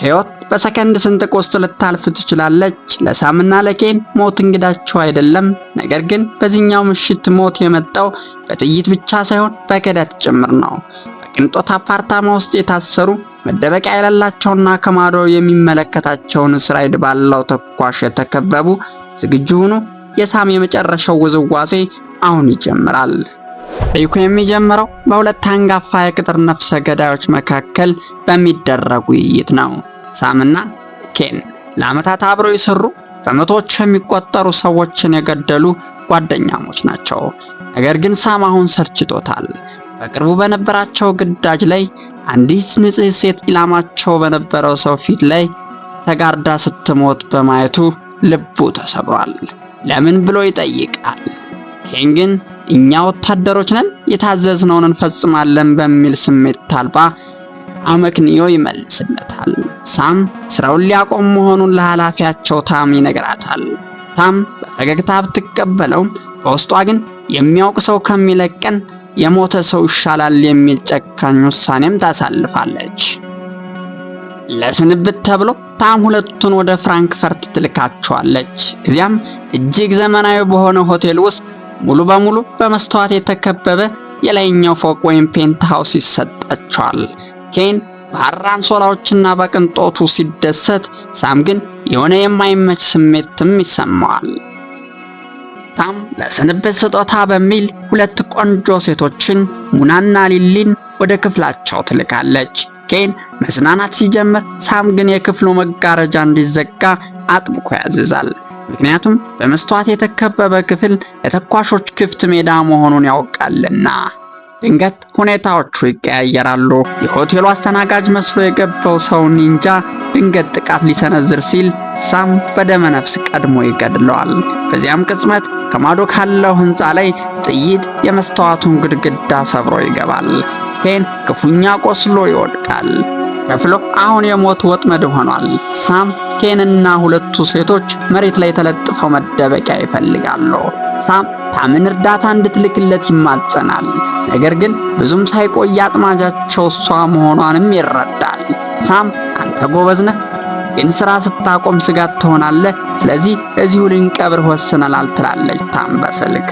ሕይወት በሰከንድ ስንጥቅ ውስጥ ልታልፍ ትችላለች። ለሳምና ለኬን ሞት እንግዳቸው አይደለም። ነገር ግን በዚህኛው ምሽት ሞት የመጣው በጥይት ብቻ ሳይሆን በክህደት ጭምር ነው። በቅንጦት አፓርታማ ውስጥ የታሰሩ መደበቂያ የሌላቸውና ከማዶ የሚመለከታቸውን እስራኤል ባለው ተኳሽ የተከበቡ ዝግጁ ሆኑ። የሳም የመጨረሻው ውዝዋዜ አሁን ይጀምራል። ታሪኩ የሚጀምረው በሁለት አንጋፋ የቅጥር ነፍሰ ገዳዮች መካከል በሚደረግ ውይይት ነው። ሳምና ኬን ለዓመታት አብረው የሰሩ በመቶዎች የሚቆጠሩ ሰዎችን የገደሉ ጓደኛሞች ናቸው። ነገር ግን ሳም አሁን ሰልችቶታል። በቅርቡ በነበራቸው ግዳጅ ላይ አንዲት ንጹሕ ሴት ኢላማቸው በነበረው ሰው ፊት ላይ ተጋርዳ ስትሞት በማየቱ ልቡ ተሰብሯል። ለምን ብሎ ይጠይቃል። ኬን ግን እኛ ወታደሮች ነን፣ የታዘዝነውን እንፈጽማለን በሚል ስሜት አልባ አመክንዮ ይመልስለታል። ሳም ስራውን ሊያቆም መሆኑን ለኃላፊያቸው ታም ይነግራታል። ታም በፈገግታ ብትቀበለውም በውስጧ ግን የሚያውቅ ሰው ከሚለቀን የሞተ ሰው ይሻላል የሚል ጨካኝ ውሳኔም ታሳልፋለች። ለስንብት ተብሎ ታም ሁለቱን ወደ ፍራንክፈርት ትልካቸዋለች። እዚያም እጅግ ዘመናዊ በሆነ ሆቴል ውስጥ ሙሉ በሙሉ በመስተዋት የተከበበ የላይኛው ፎቅ ወይም ፔንት ሃውስ ይሰጣቸዋል። ኬን በሐር አንሶላዎችና በቅንጦቱ ሲደሰት፣ ሳም ግን የሆነ የማይመች ስሜትም ይሰማዋል። ታም ለስንብት ስጦታ በሚል ሁለት ቆንጆ ሴቶችን ሙናና ሊሊን ወደ ክፍላቸው ትልካለች። ኬን መዝናናት ሲጀምር፣ ሳም ግን የክፍሉ መጋረጃ እንዲዘጋ አጥብቆ ያዝዛል። ምክንያቱም በመስተዋት የተከበበ ክፍል ለተኳሾች ክፍት ሜዳ መሆኑን ያውቃልና። ድንገት ሁኔታዎቹ ይቀያየራሉ። የሆቴሉ አስተናጋጅ መስሎ የገባው ሰው ኒንጃ ድንገት ጥቃት ሊሰነዝር ሲል ሳም በደመ ነፍስ ቀድሞ ይገድለዋል። በዚያም ቅጽበት ከማዶ ካለው ሕንፃ ላይ ጥይት የመስተዋቱን ግድግዳ ሰብሮ ይገባል። ኬን ክፉኛ ቆስሎ ይወድቃል። ክፍሉ አሁን የሞት ወጥመድ ሆኗል። ሳም ኬንና ሁለቱ ሴቶች መሬት ላይ ተለጥፈው መደበቂያ ይፈልጋሉ። ሳም ታምን እርዳታ እንድትልክለት ይማጸናል። ነገር ግን ብዙም ሳይቆይ አጥማጃቸው እሷ መሆኗንም ይረዳል። ሳም አንተ ጎበዝ ነህ፣ ግን ስራ ስታቆም ስጋት ትሆናለህ። ስለዚህ እዚሁ ልንቀብር ወስነናል ትላለች ታም በስልክ።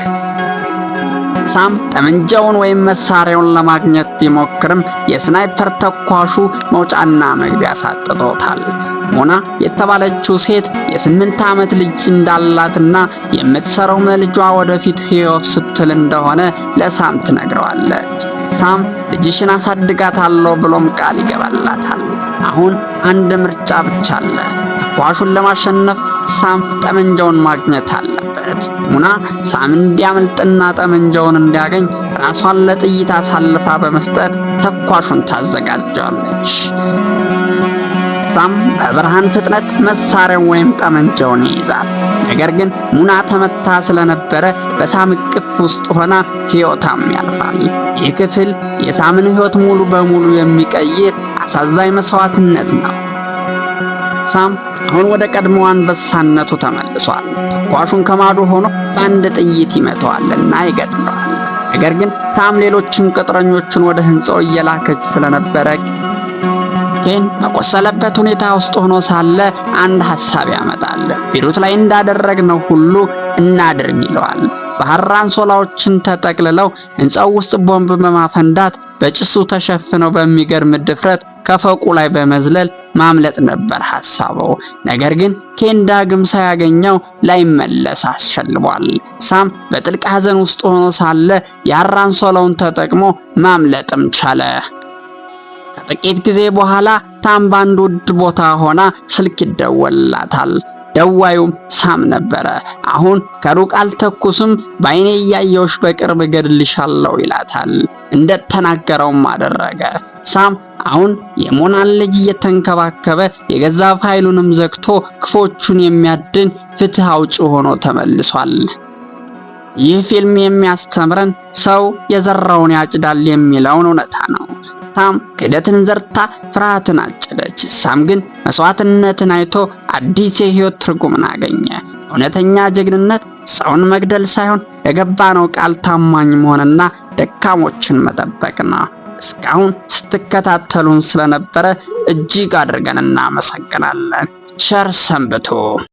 ሳም ጠመንጃውን ወይም መሳሪያውን ለማግኘት ቢሞክርም የስናይፐር ተኳሹ መውጫና መግቢያ ሳጥቶታል። ሞና የተባለችው ሴት የ8 ዓመት ልጅ እንዳላትና የምትሰራው ለልጇ ወደፊት ሕይወት ስትል እንደሆነ ለሳም ትነግረዋለች። ሳም ልጅሽን አሳድጋታለሁ ብሎም ቃል ይገባላታል። አሁን አንድ ምርጫ ብቻ አለ። ተኳሹን ለማሸነፍ ሳም ጠመንጃውን ማግኘት አለበት። ሙና ሳም እንዲያመልጥና ጠመንጃውን እንዲያገኝ ራሷን ለጥይት አሳልፋ በመስጠት ተኳሹን ታዘጋጃለች። ሳም በብርሃን ፍጥነት መሳሪያው ወይም ጠመንጃውን ይይዛል። ነገር ግን ሙና ተመታ ስለነበረ በሳም እቅፍ ውስጥ ሆና ሕይወቷም ያልፋል። ይህ ክፍል የሳምን ሕይወት ሙሉ በሙሉ የሚቀይር አሳዛኝ መስዋዕትነት ነው። ሳም አሁን ወደ ቀድሞ አንበሳነቱ ተመልሷል። ተኳሹን ከማዶ ሆኖ በአንድ ጥይት ይመታዋልና ይገድለዋል። ነገር ግን ታም ሌሎችን ቅጥረኞችን ወደ ሕንፃው እየላከች ስለነበረ ኬን በቆሰለበት ሁኔታ ውስጥ ሆኖ ሳለ አንድ ሐሳብ ያመጣል። ቤሩት ላይ እንዳደረግነው ሁሉ እናድርግ ይለዋል። በሐር አንሶላዎችን ተጠቅልለው ሕንፃው ውስጥ ቦምብ በማፈንዳት በጭሱ ተሸፍነው በሚገርም ድፍረት ከፎቁ ላይ በመዝለል ማምለጥ ነበር ሐሳቡ። ነገር ግን ኬን ዳግም ሳያገኘው ላይመለስ አስሸልቧል። ሳም በጥልቅ ሐዘን ውስጥ ሆኖ ሳለ የሐር አንሶላውን ተጠቅሞ ማምለጥም ቻለ። ከጥቂት ጊዜ በኋላ ታም በአንድ ውድ ቦታ ሆና ስልክ ይደወልላታል። ደዋዩም ሳም ነበረ። አሁን ከሩቅ አልተኩስም፣ በዓይኔ እያየሁሽ በቅርብ እገድልሻለሁ ይላታል። እንደተናገረውም አደረገ። ሳም አሁን የሞናን ልጅ እየተንከባከበ የገዛ ፋይሉንም ዘግቶ ክፎቹን የሚያድን ፍትህ አውጪ ሆኖ ተመልሷል። ይህ ፊልም የሚያስተምረን ሰው የዘራውን ያጭዳል የሚለውን እውነታ ነው። ታም ክህደትን ዘርታ ፍርሃትን አጨደች። ሳም ግን መስዋዕትነትን አይቶ አዲስ የሕይወት ትርጉምን አገኘ። እውነተኛ ጀግንነት ሰውን መግደል ሳይሆን ለገባነው ቃል ታማኝ መሆንና ደካሞችን መጠበቅ ነው። እስካሁን ስትከታተሉን ስለነበረ እጅግ አድርገን እናመሰግናለን። ቸር ሰንብቱ።